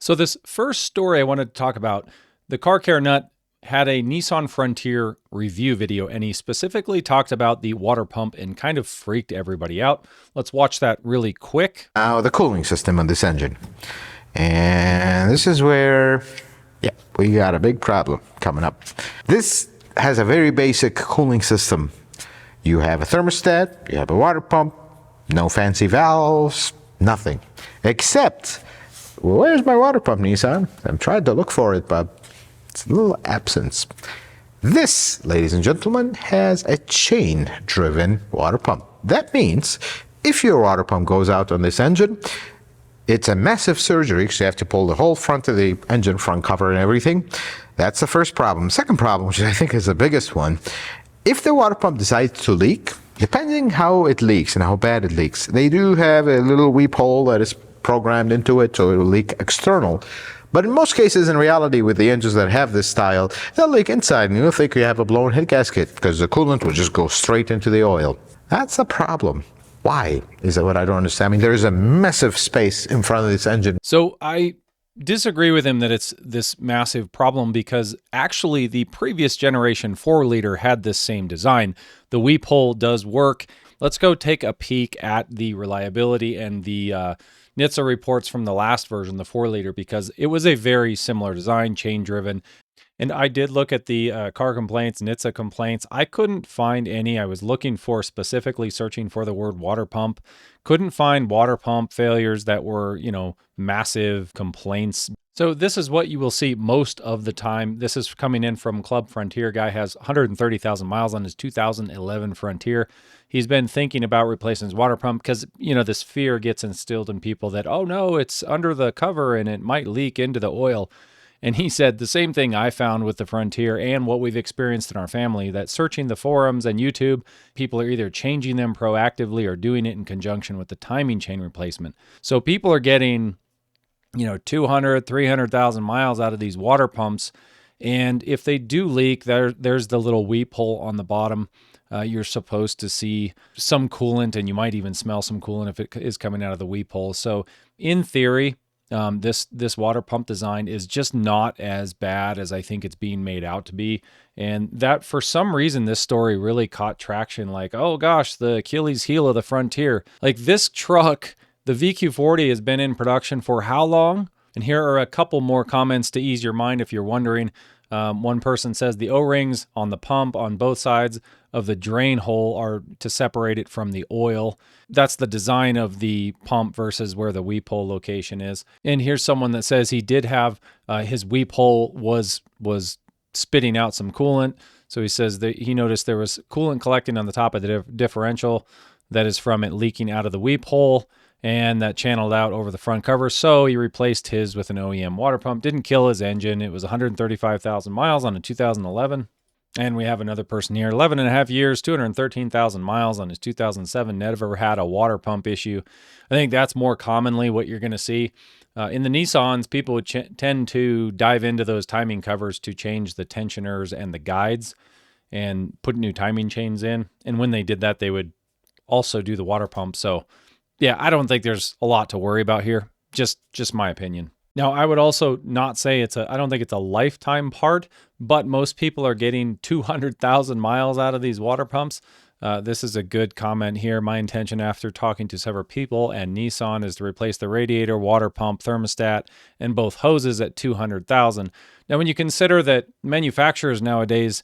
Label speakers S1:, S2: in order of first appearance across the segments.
S1: So this first story I wanted to talk about, the Car Care Nut had a Nissan Frontier review video, and he specifically talked about the water pump and kind of freaked everybody out. Let's watch that really quick.
S2: Now the cooling system on this engine. And this is where, we got a big problem coming up. This has a very basic cooling system. You have a thermostat, you have a water pump, no fancy valves, nothing. Except, where's my water pump, Nissan? I'm trying to look for it, but it's a little absent. This, ladies and gentlemen, has a chain-driven water pump. That means if your water pump goes out on this engine, it's a massive surgery because you have to pull the whole front of the engine, front cover and everything. That's the first problem. Second problem, which I think is the biggest one, if the water pump decides to leak, depending how it leaks and how bad it leaks, they do have a little weep hole that is programmed into it, so it will leak external. But in most cases, in reality, with the engines that have this style, they'll leak inside, and you'll think you have a blown head gasket because the coolant will just go straight into the oil. That's the problem. Why? Is that what I don't understand? I mean, there is a massive space in front of this engine.
S1: So I disagree with him that it's this massive problem, because actually the previous generation 4-liter had this same design. The weep hole does work. Let's go take a peek at the reliability and the NHTSA reports from the last version, the 4-liter, because it was a very similar design, chain-driven. And I did look at the car complaints, NHTSA complaints. I couldn't find any. I was looking for, specifically searching for the word water pump. Couldn't find water pump failures that were, massive complaints. So this is what you will see most of the time. This is coming in from Club Frontier. Guy has 130,000 miles on his 2011 Frontier. He's been thinking about replacing his water pump because, this fear gets instilled in people that, oh no, it's under the cover and it might leak into the oil. And he said the same thing I found with the Frontier and what we've experienced in our family, that searching the forums and YouTube, people are either changing them proactively or doing it in conjunction with the timing chain replacement. So people are getting, 200, 300,000 miles out of these water pumps. And if they do leak, there's the little weep hole on the bottom. You're supposed to see some coolant, and you might even smell some coolant if it is coming out of the weep hole. So in theory, this water pump design is just not as bad as I think it's being made out to be. And that, for some reason, this story really caught traction. Like, oh gosh, the Achilles heel of the Frontier. Like, this truck, the VQ40, has been in production for how long? And here are a couple more comments to ease your mind if you're wondering. One person says the O-rings on the pump on both sides of the drain hole are to separate it from the oil. That's the design of the pump versus where the weep hole location is. And here's someone that says he did have his weep hole was spitting out some coolant. So he says that he noticed there was coolant collecting on the top of the differential that is from it leaking out of the weep hole, and that channeled out over the front cover. So he replaced his with an OEM water pump. Didn't kill his engine. It was 135,000 miles on a 2011. And we have another person here, 11 and a half years, 213,000 miles on his 2007. Never had a water pump issue. I think that's more commonly what you're going to see. In the Nissans, people would tend to dive into those timing covers to change the tensioners and the guides and put new timing chains in. And when they did that, they would also do the water pump. So yeah, I don't think there's a lot to worry about here. Just my opinion. Now, I would also not say I don't think it's a lifetime part, but most people are getting 200,000 miles out of these water pumps. This is a good comment here. My intention after talking to several people and Nissan is to replace the radiator, water pump, thermostat, and both hoses at 200,000. Now, when you consider that manufacturers nowadays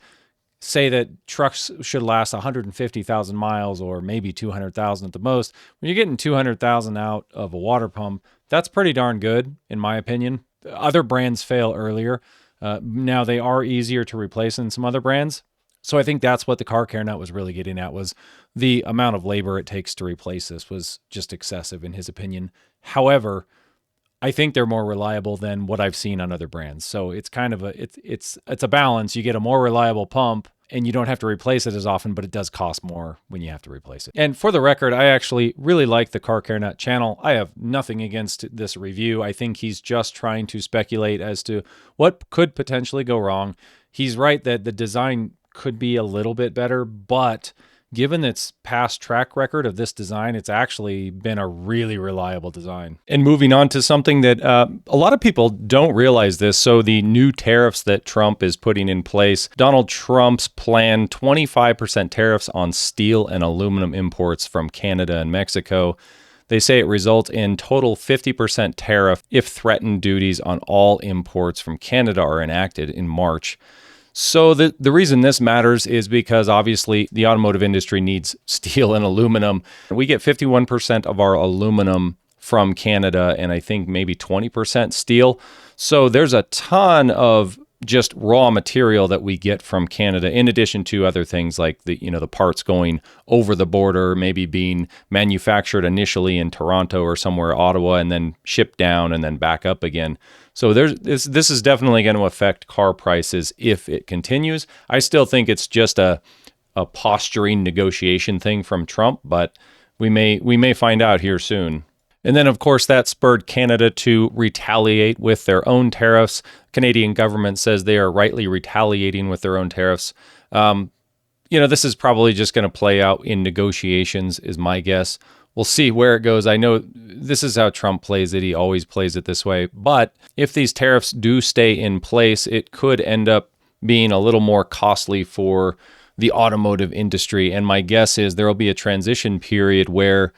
S1: say that trucks should last 150,000 miles or maybe 200,000 at the most, when you're getting 200,000 out of a water pump, that's pretty darn good, in my opinion. Other brands fail earlier. Now they are easier to replace than some other brands. So I think that's what the Car Care Nut was really getting at, was the amount of labor it takes to replace this was just excessive in his opinion. However, I think they're more reliable than what I've seen on other brands. So it's kind of it's a balance. You get a more reliable pump and you don't have to replace it as often, but it does cost more when you have to replace it. And for the record, I actually really like the Car Care Nut channel. I have nothing against this review. I think he's just trying to speculate as to what could potentially go wrong. He's right that the design could be a little bit better, but given its past track record of this design, it's actually been a really reliable design. And moving on to something that a lot of people don't realize this. So the new tariffs that Trump is putting in place, Donald Trump's planned 25% tariffs on steel and aluminum imports from Canada and Mexico. They say it results in total 50% tariff if threatened duties on all imports from Canada are enacted in March. So the reason this matters is because obviously the automotive industry needs steel and aluminum. We get 51% of our aluminum from Canada and I think maybe 20% steel. So there's a ton of just raw material that we get from Canada, in addition to other things like the parts going over the border, maybe being manufactured initially in Toronto or somewhere, Ottawa, and then shipped down and then back up again. So this is definitely going to affect car prices if it continues. I still think it's just a posturing negotiation thing from Trump, but we may find out here soon. And then, of course, that spurred Canada to retaliate with their own tariffs. Canadian government says they are rightly retaliating with their own tariffs. This is probably just going to play out in negotiations, is my guess. We'll see where it goes. I know this is how Trump plays it. He always plays it this way. But if these tariffs do stay in place, it could end up being a little more costly for the automotive industry. And my guess is there will be a transition period where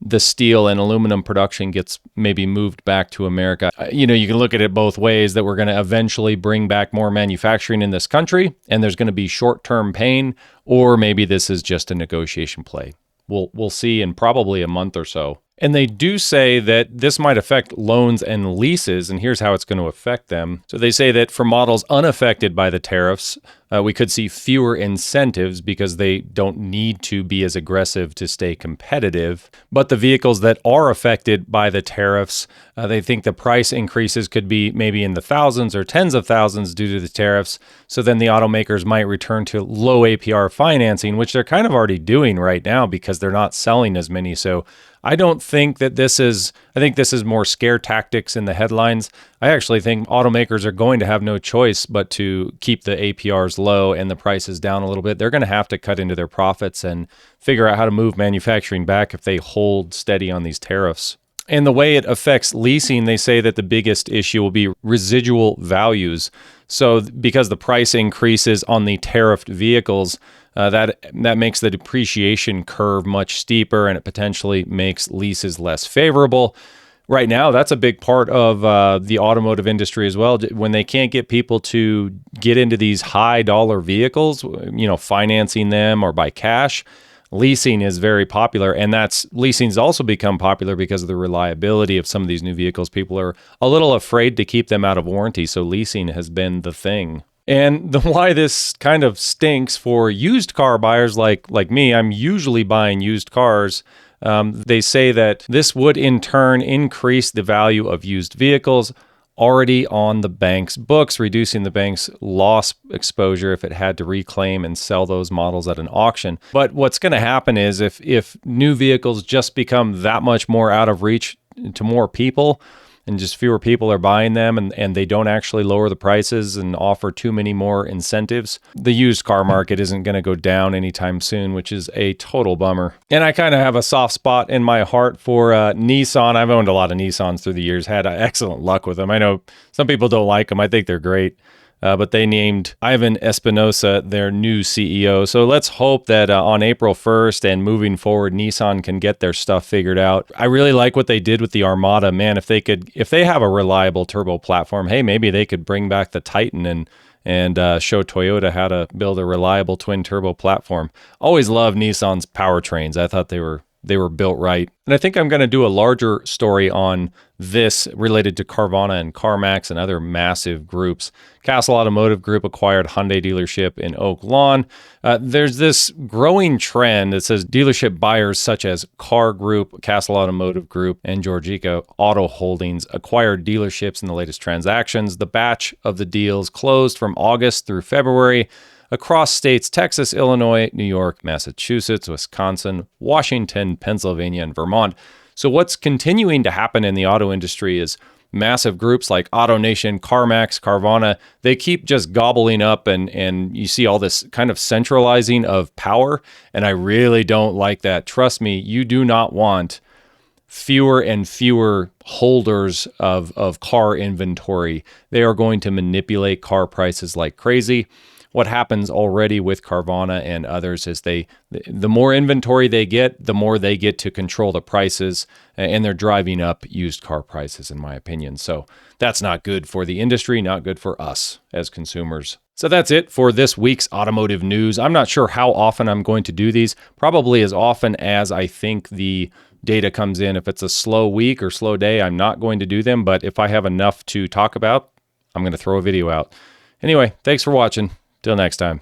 S1: the steel and aluminum production gets maybe moved back to America. You can look at it both ways, that we're going to eventually bring back more manufacturing in this country and there's going to be short-term pain, or maybe this is just a negotiation play. We'll see in probably a month or so. And they do say that this might affect loans and leases, and here's how it's going to affect them. So they say that for models unaffected by the tariffs, we could see fewer incentives because they don't need to be as aggressive to stay competitive. But the vehicles that are affected by the tariffs, they think the price increases could be maybe in the thousands or tens of thousands due to the tariffs. So then the automakers might return to low APR financing, which they're kind of already doing right now because they're not selling as many. So I don't think that I think this is more scare tactics in the headlines. I actually think automakers are going to have no choice but to keep the APRs low and the prices down a little bit. They're going to have to cut into their profits and figure out how to move manufacturing back if they hold steady on these tariffs. And the way it affects leasing, they say that the biggest issue will be residual values. So because the price increases on the tariffed vehicles, that makes the depreciation curve much steeper, and it potentially makes leases less favorable. Right now, that's a big part of the automotive industry as well. When they can't get people to get into these high dollar vehicles, financing them or by cash, leasing is very popular, and leasing's also become popular because of the reliability of some of these new vehicles. People are a little afraid to keep them out of warranty, so leasing has been the thing. And why this kind of stinks for used car buyers like me, I'm usually buying used cars. They say that this would in turn increase the value of used vehicles already on the bank's books, reducing the bank's loss exposure if it had to reclaim and sell those models at an auction. But what's going to happen is if new vehicles just become that much more out of reach to more people, and just fewer people are buying them, and they don't actually lower the prices and offer too many more incentives, the used car market isn't going to go down anytime soon, which is a total bummer. And I kind of have a soft spot in my heart for Nissan. I've owned a lot of Nissans through the years, had excellent luck with them. I know some people don't like them. I think they're great. But they named Ivan Espinosa their new CEO. So let's hope that on April 1st and moving forward, Nissan can get their stuff figured out. I really like what they did with the Armada. Man, if they have a reliable turbo platform, hey, maybe they could bring back the Titan and show Toyota how to build a reliable twin turbo platform. Always loved Nissan's powertrains. I thought they were built right. And I think I'm going to do a larger story on this related to Carvana and Carmax and other massive groups. Castle Automotive Group acquired Hyundai dealership in Oak Lawn. There's this growing trend that says dealership buyers such as Car Group, Castle Automotive Group, and Georgica Auto Holdings acquired dealerships in the latest transactions. The batch of the deals closed from August through February across states Texas, Illinois, New York, Massachusetts, Wisconsin, Washington, Pennsylvania, and Vermont. So what's continuing to happen in the auto industry is massive groups like Autonation, Carmax, Carvana, they keep just gobbling up, and you see all this kind of centralizing of power. And I really don't like that. Trust me, you do not want fewer and fewer holders of car inventory. They are going to manipulate car prices like crazy. What happens already with Carvana and others is the more inventory they get, the more they get to control the prices, and they're driving up used car prices, in my opinion. So that's not good for the industry, not good for us as consumers. So that's it for this week's automotive news. I'm not sure how often I'm going to do these, probably as often as I think the data comes in. If it's a slow week or slow day, I'm not going to do them, but if I have enough to talk about, I'm going to throw a video out. Anyway, thanks for watching. Till next time.